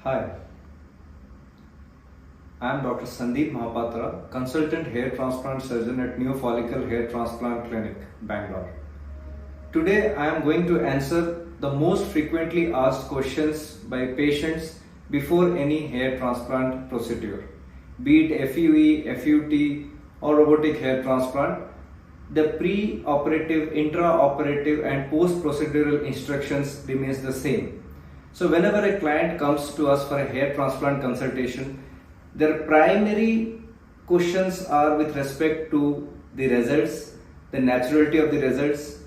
Hi, I am Dr. Sandeep Mahapatra, consultant hair transplant surgeon at New Follicle Hair Transplant Clinic, Bangalore. Today I am going to answer the most frequently asked questions by patients before any hair transplant procedure, be it FUE, FUT or robotic hair transplant. The pre-operative, intra-operative and post-procedural instructions remains the same. So whenever a client comes to us for a hair transplant consultation, their primary questions are with respect to the results, the naturality of the results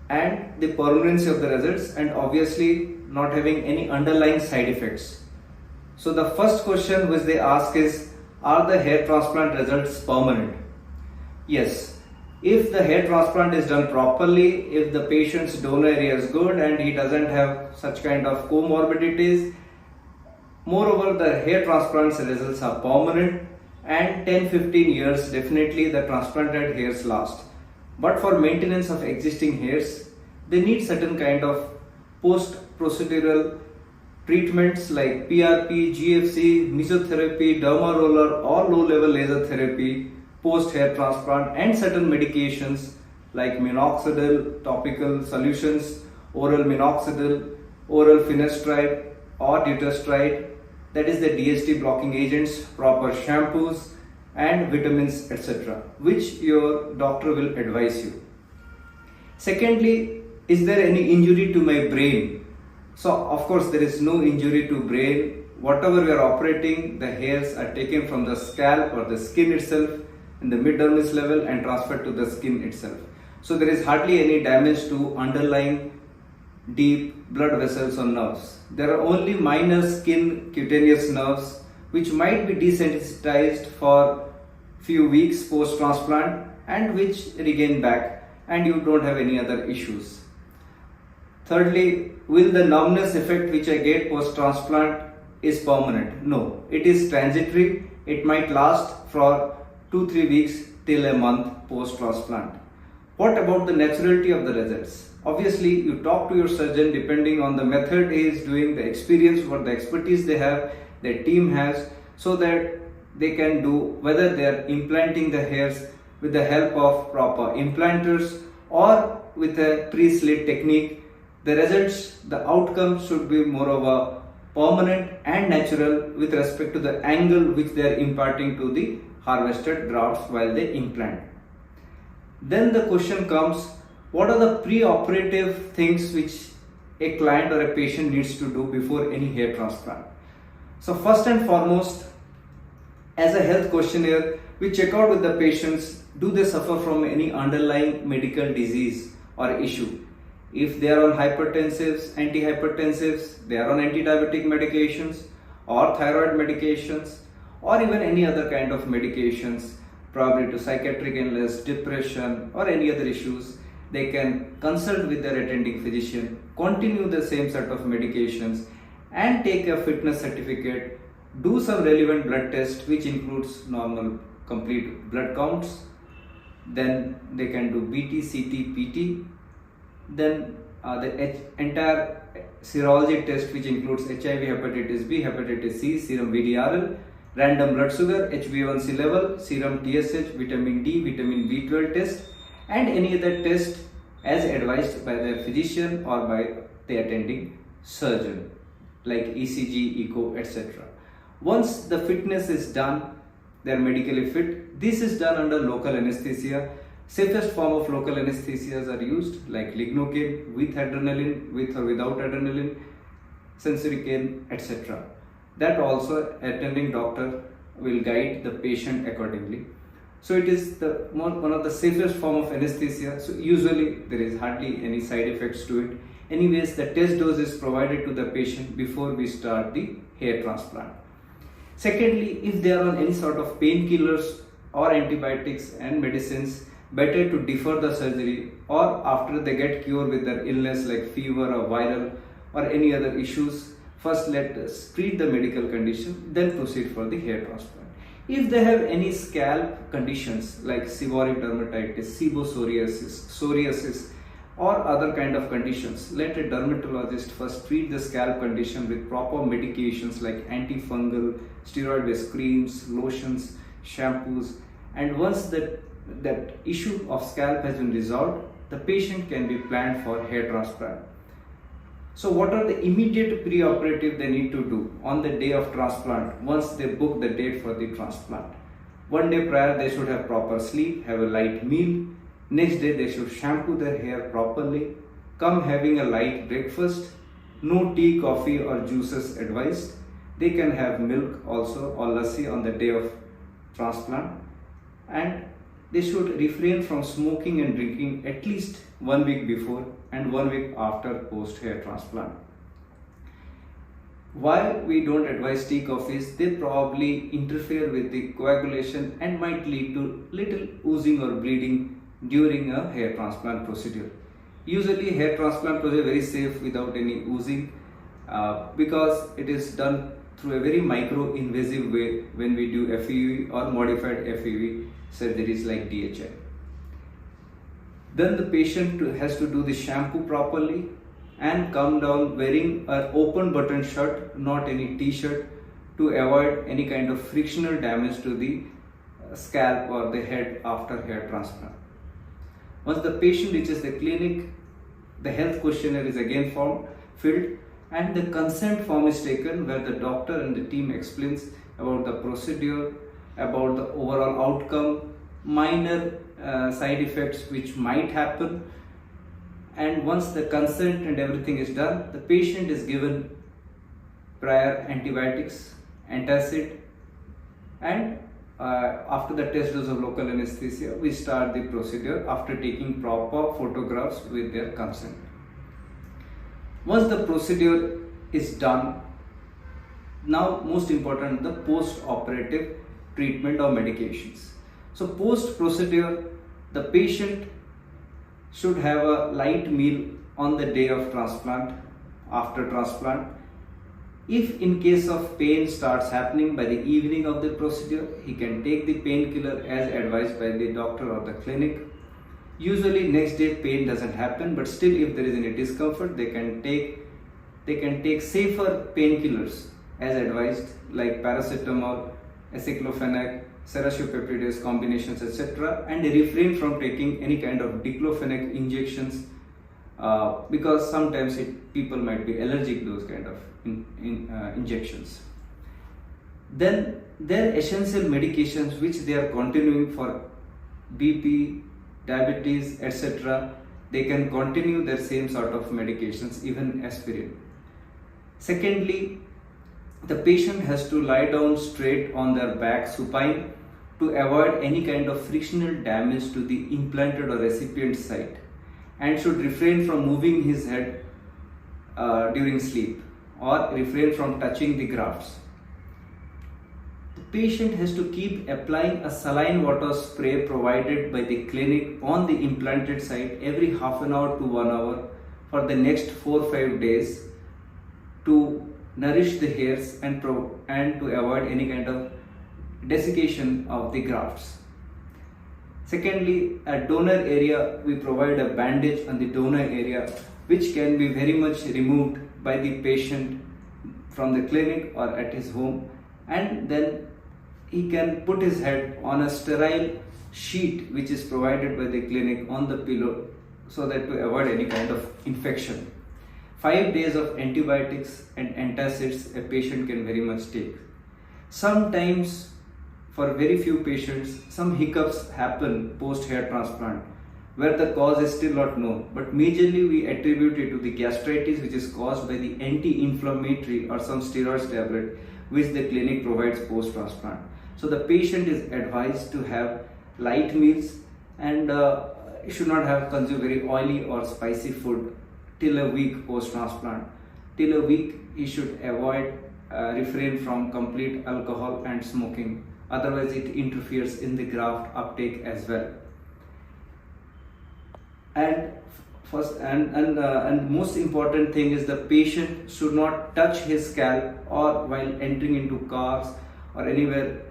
and the permanency of the results, and obviously not having any underlying side effects. So the first question which they ask is, are the hair transplant results permanent? Yes. If the hair transplant is done properly, if the patient's donor area is good and he doesn't have such kind of comorbidities, moreover the hair transplant's results are permanent and 10-15 years definitely the transplanted hairs last. But for maintenance of existing hairs, they need certain kind of post-procedural treatments like PRP, GFC, mesotherapy, derma roller or low-level laser therapy, post-hair transplant, and certain medications like minoxidil, topical solutions, oral minoxidil, oral finasteride or dutasteride, that is the DHT blocking agents, proper shampoos and vitamins, etc., which your doctor will advise you. Secondly, is there any injury to my brain? So of course there is no injury to brain. Whatever we are operating, the hairs are taken from the scalp or the skin itself in the mid-dermis level and transferred to the skin itself. So there is hardly any damage to underlying deep blood vessels or nerves. There are only minor skin cutaneous nerves which might be desensitized for few weeks post-transplant and which regain back, and you don't have any other issues. Thirdly, will the numbness effect which I get post-transplant is permanent? No, it is transitory. It might last for 2-3 weeks till a month post-transplant. What about the naturality of the results? Obviously, you talk to your surgeon depending on the method he is doing, the experience, what the expertise they have, their team has, so that they can do whether they are implanting the hairs with the help of proper implanters or with a pre-slit technique. The results, the outcome should be moreover permanent and natural with respect to the angle which they are imparting to the harvested grafts while they implant. Then the question comes, what are the pre-operative things which a client or a patient needs to do before any hair transplant? So first and foremost, as a health questionnaire, we check out with the patients, do they suffer from any underlying medical disease or issue? If they are on hypertensives, antihypertensives, they are on anti-diabetic medications or thyroid medications, or even any other kind of medications, probably to psychiatric illness, depression or any other issues, they can consult with their attending physician, continue the same set of medications and take a fitness certificate, do some relevant blood test which includes normal complete blood counts, then they can do BT, CT, PT, then the entire serology test which includes HIV, hepatitis B, hepatitis C, serum VDRL, random blood sugar, HbA1c level, serum TSH, vitamin D, vitamin B12 test and any other test as advised by the physician or by the attending surgeon like ECG, echo, etc. Once the fitness is done, they are medically fit. This is done under local anesthesia. Safest form of local anesthesias are used like lignocaine with adrenaline, with or without adrenaline, sensoricane, etc. That also attending doctor will guide the patient accordingly. So it is one of the safest form of anesthesia. So usually there is hardly any side effects to it. Anyways, the test dose is provided to the patient before we start the hair transplant. Secondly, if they are on any sort of painkillers or antibiotics and medicines, better to defer the surgery, or after they get cured with their illness like fever or viral or any other issues, first let us treat the medical condition, then proceed for the hair transplant. If they have any scalp conditions like seborrheic dermatitis, sebopsoriasis, psoriasis or other kind of conditions, let a dermatologist first treat the scalp condition with proper medications like antifungal, steroid-based creams, lotions, shampoos, and once that issue of scalp has been resolved, the patient can be planned for hair transplant. So what are the immediate pre-operative they need to do on the day of transplant once they book the date for the transplant? One day prior they should have proper sleep, have a light meal. Next day they should shampoo their hair properly, come having a light breakfast, no tea, coffee or juices advised. They can have milk also or lassi on the day of transplant, and they should refrain from smoking and drinking at least 1 week before and 1 week after post hair transplant. Why we don't advise tea, coffees? They probably interfere with the coagulation and might lead to little oozing or bleeding during a hair transplant procedure. Usually hair transplant procedure is very safe without any oozing because it is done through a very micro-invasive way when we do FEV or modified FEV surgeries like DHI. Then the patient has to do the shampoo properly and come down wearing an open button shirt, not any t-shirt, to avoid any kind of frictional damage to the scalp or the head after hair transplant. Once the patient reaches the clinic, the health questionnaire is again filled and the consent form is taken where the doctor and the team explains about the procedure, about the overall outcome, minor side effects which might happen, and once the consent and everything is done, the patient is given prior antibiotics, antacid, and after the test dose of local anesthesia, we start the procedure after taking proper photographs with their consent. Once the procedure is done, now most important, the post-operative treatment or medications. So post-procedure, the patient should have a light meal on the day of transplant, after transplant. If in case of pain starts happening by the evening of the procedure, he can take the painkiller as advised by the doctor or the clinic. Usually next day pain doesn't happen, but still if there is any discomfort, they can take safer painkillers as advised like paracetamol, aceclofenac, serratiopeptidase combinations, etc., and they refrain from taking any kind of diclofenac injections because sometimes people might be allergic to those kind of injections. Then their essential medications which they are continuing for BP, diabetes, etc., they can continue their same sort of medications, even aspirin. Secondly, the patient has to lie down straight on their back supine to avoid any kind of frictional damage to the implanted or recipient site, and should refrain from moving his head during sleep or refrain from touching the grafts. The patient has to keep applying a saline water spray provided by the clinic on the implanted site every half an hour to 1 hour for the next 4-5 days to nourish the hairs and to avoid any kind of desiccation of the grafts. Secondly, at donor area, we provide a bandage on the donor area which can be very much removed by the patient from the clinic or at his home, and then he can put his head on a sterile sheet which is provided by the clinic on the pillow so that to avoid any kind of infection. 5 days of antibiotics and antacids a patient can very much take. Sometimes for very few patients, some hiccups happen post hair transplant where the cause is still not known, but majorly we attribute it to the gastritis which is caused by the anti-inflammatory or some steroids tablet which the clinic provides post transplant. So the patient is advised to have light meals and should not have consumed very oily or spicy food till a week post transplant. Till a week he should avoid refrain from complete alcohol and smoking, otherwise it interferes in the graft uptake as well. And first and most important thing is the patient should not touch his scalp, or while entering into cars or anywhere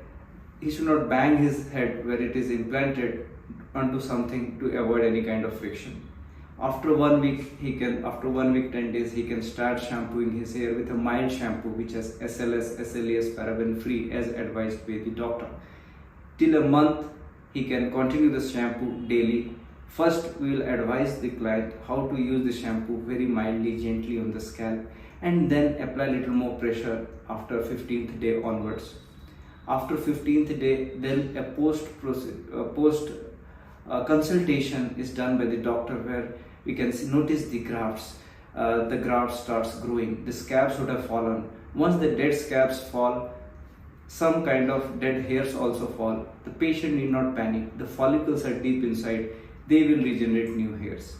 he should not bang his head where it is implanted onto something to avoid any kind of friction. After 1 week, 10 days, he can start shampooing his hair with a mild shampoo which has SLS, SLES, paraben free as advised by the doctor. Till a month, he can continue the shampoo daily. First, we will advise the client how to use the shampoo very mildly, gently on the scalp, and then apply little more pressure after 15th day onwards. After 15th day, then a post consultation is done by the doctor where we can notice the grafts. The graft starts growing. The scabs would have fallen. Once the dead scabs fall, some kind of dead hairs also fall. The patient need not panic. The follicles are deep inside. They will regenerate new hairs.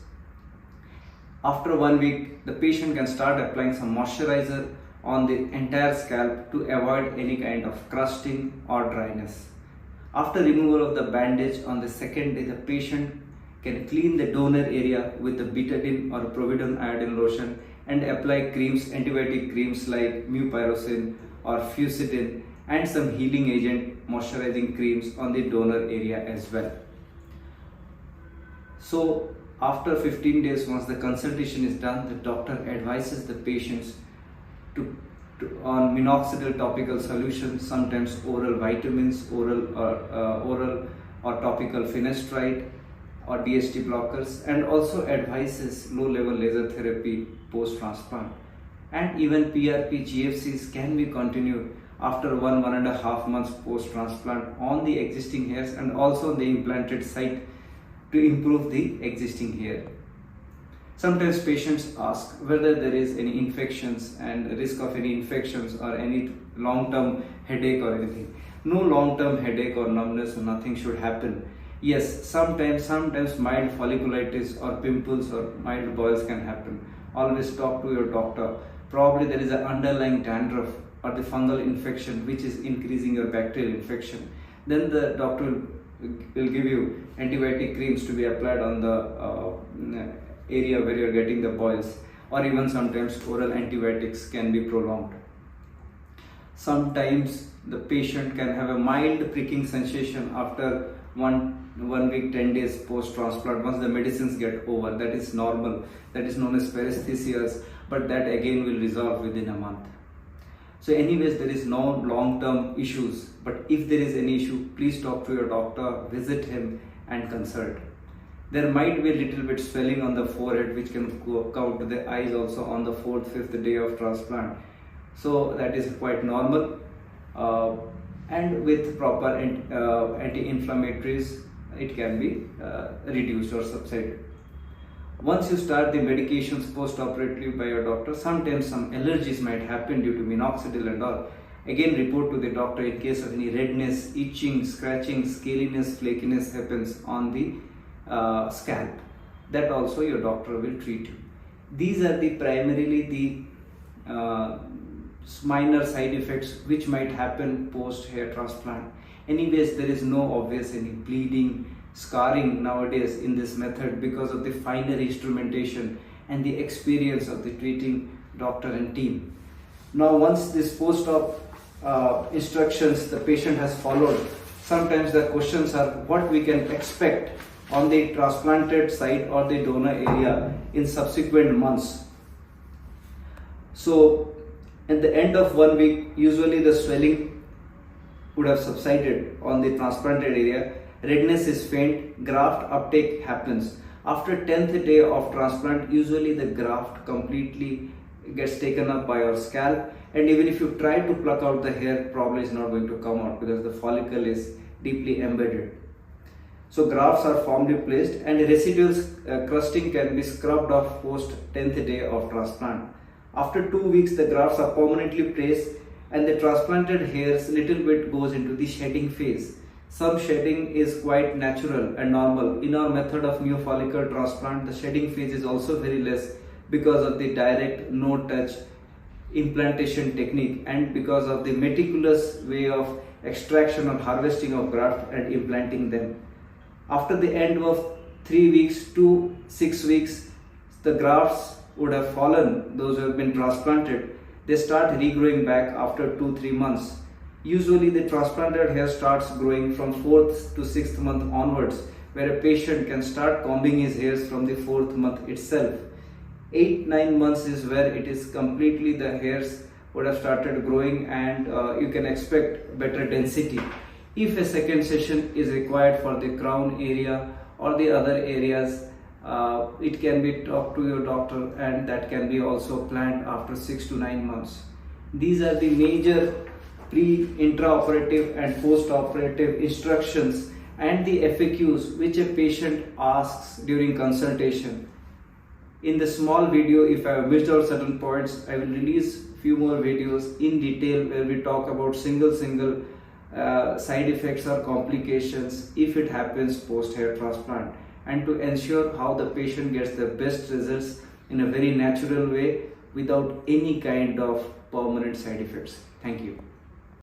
After 1 week, the patient can start applying some moisturizer on the entire scalp to avoid any kind of crusting or dryness. After removal of the bandage on the second day, the patient can clean the donor area with the betadine or providone iodine lotion and apply creams, antibiotic creams like mupirocin or fusidine, and some healing agent moisturizing creams on the donor area as well. So after 15 days, once the consultation is done, the doctor advises the patients on minoxidil topical solutions, sometimes oral vitamins, oral or topical finasteride or DHT blockers, and also advises low-level laser therapy post-transplant. And even PRP GFCs can be continued after 1.5 months post-transplant on the existing hairs and also on the implanted site to improve the existing hair. Sometimes patients ask whether there is any infections and risk of any infections or any long-term headache or anything. No long-term headache or numbness or nothing should happen. Yes, sometimes mild folliculitis or pimples or mild boils can happen. Always talk to your doctor. Probably there is an underlying dandruff or the fungal infection which is increasing your bacterial infection. Then the doctor will give you antibiotic creams to be applied on the area where you are getting the boils, or even sometimes oral antibiotics can be prolonged. Sometimes the patient can have a mild pricking sensation after 1 week 10 days post transplant once the medicines get over. That is normal. That is known as paresthesias, but that again will resolve within a month. So anyways, there is no long-term issues, but if there is any issue, please talk to your doctor, visit him and consult. There might be a little bit swelling on the forehead which can come to the eyes also on the 4th, 5th day of transplant. So that is quite normal, and with proper anti-inflammatories it can be reduced or subsided. Once you start the medications post-operatively by your doctor, sometimes some allergies might happen due to minoxidil and all. Again, report to the doctor in case of any redness, itching, scratching, scaliness, flakiness happens on the scalp. That also your doctor will treat you. These are the primarily the minor side effects which might happen post hair transplant. Anyways, there is no obvious any bleeding, scarring nowadays in this method because of the finer instrumentation and the experience of the treating doctor and team. Now once this post-op instructions the patient has followed, sometimes the questions are what we can expect on the transplanted site or the donor area in subsequent months. So at the end of 1 week, usually the swelling would have subsided on the transplanted area. Redness is faint, graft uptake happens. After 10th day of transplant, usually the graft completely gets taken up by your scalp, and even if you try to pluck out the hair, probably is not going to come out because the follicle is deeply embedded. So grafts are firmly placed and residual crusting can be scrubbed off post 10th day of transplant. After 2 weeks, the grafts are permanently placed and the transplanted hairs little bit goes into the shedding phase. Some shedding is quite natural and normal. In our method of new follicle transplant, the shedding phase is also very less because of the direct no-touch implantation technique and because of the meticulous way of extraction or harvesting of graft and implanting them. After the end of 3 weeks to 6 weeks, the grafts would have fallen, those who have been transplanted. They start regrowing back after 2-3 months. Usually the transplanted hair starts growing from 4th to 6th month onwards where a patient can start combing his hairs from the 4th month itself. 8-9 months is where it is completely the hairs would have started growing, and you can expect better density. If a second session is required for the crown area or the other areas, it can be talked to your doctor, and that can be also planned after 6 to 9 months. These are the major intraoperative and post-operative instructions and the FAQs which a patient asks during consultation. In the small video, if I have missed out certain points, I will release few more videos in detail where we talk about single side effects or complications if it happens post hair transplant, and to ensure how the patient gets the best results in a very natural way without any kind of permanent side effects. Thank you.